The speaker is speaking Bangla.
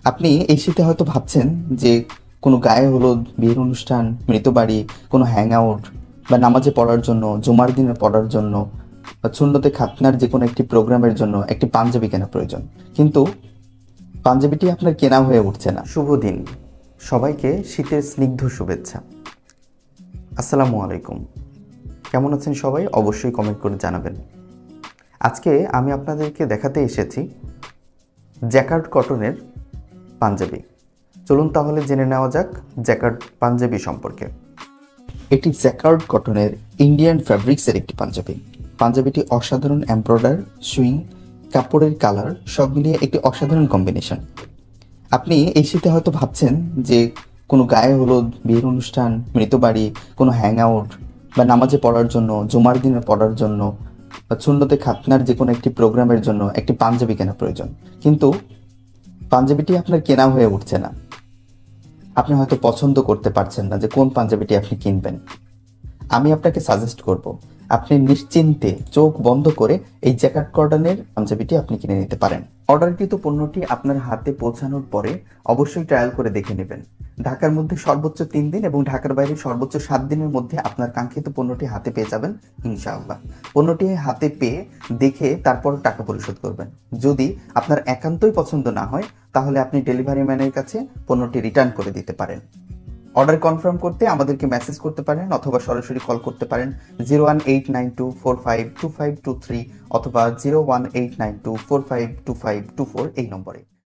আপনি এই শীতে হয়তো ভাবছেন যে কোনো গায়ে হলুদ, বিয়ের অনুষ্ঠান, মৃতবাড়ি, কোনো হ্যাং আউট বা নামাজে পড়ার জন্য, জুমার দিনে পড়ার জন্য বা সুন্নতে খাতনার যে কোনো একটি প্রোগ্রামের জন্য একটি পাঞ্জাবি কেনা প্রয়োজন। কিন্তু পাঞ্জাবিটি আপনার কেনা হয়ে উঠছে না। শুভ দিন সবাইকে, শীতের স্নিগ্ধ শুভেচ্ছা। আসসালামু আলাইকুম। কেমন আছেন সবাই? অবশ্যই কমেন্ট করে জানাবেন। আজকে আমি আপনাদেরকে দেখাতে এসেছি জ্যাকার্ড কটনের পাঞ্জাবি। চলুন তাহলে জেনে নেওয়া যাক জ্যাকার্ড পাঞ্জাবি সম্পর্কে। এটি জ্যাকার্ড কটনের ইন্ডিয়ান ফ্যাব্রিক্সের একটি পাঞ্জাবি। পাঞ্জাবিটি অসাধারণ এমব্রয়ডার, সুইং, কাপড়ের কালার সব মিলিয়ে একটি অসাধারণ কম্বিনেশন। আপনি এই শীতে হয়তো ভাবছেন যে কোনো গায়ে হলুদ, বিয়ের অনুষ্ঠান, মৃতবাড়ি, কোনো হ্যাং আউট বা নামাজে পড়ার জন্য, জুমার দিনে পড়ার জন্য বা সুন্নতে খাতনার যে কোনো একটি প্রোগ্রামের জন্য একটি পাঞ্জাবি কেনা প্রয়োজন। কিন্তু পাঞ্জাবিটি আপনার কেনা হয়ে উঠছে না। আপনি হয়তো পছন্দ করতে পারছেন না যে কোন পাঞ্জাবিটি আপনি কিনবেন। আমি আপনাকে সাজেস্ট করব আপনি নিশ্চিন্তে চোখ বন্ধ করে এই জ্যাকার্ড কটনের পাঞ্জাবিটি আপনি কিনে নিতে পারেন। অর্ডারকৃত পণ্যটি আপনার হাতে পৌঁছানোর পরে অবশ্যই ট্রায়াল করে দেখে নেবেন। ঢাকার মধ্যে সর্বোচ্চ 3 দিন এবং ঢাকার বাইরে সর্বোচ্চ 7 দিনের মধ্যে আপনার কাঙ্ক্ষিত পণ্যটি হাতে পেয়ে যাবেন ইনশাআল্লাহ। পণ্যটি হাতে পেয়ে দেখে তারপর টাকা পরিশোধ করবেন। যদি আপনার একান্তই পছন্দ না হয় তাহলে আপনি ডেলিভারি ম্যানের কাছে পণ্যটি রিটার্ন করে দিতে পারেন। অর্ডার কনফার্ম করতে আমাদেরকে মেসেজ করতে পারেন অথবা সরাসরি কল করতে পারেন 01892452523 অথবা 01892452524 এই নম্বরে।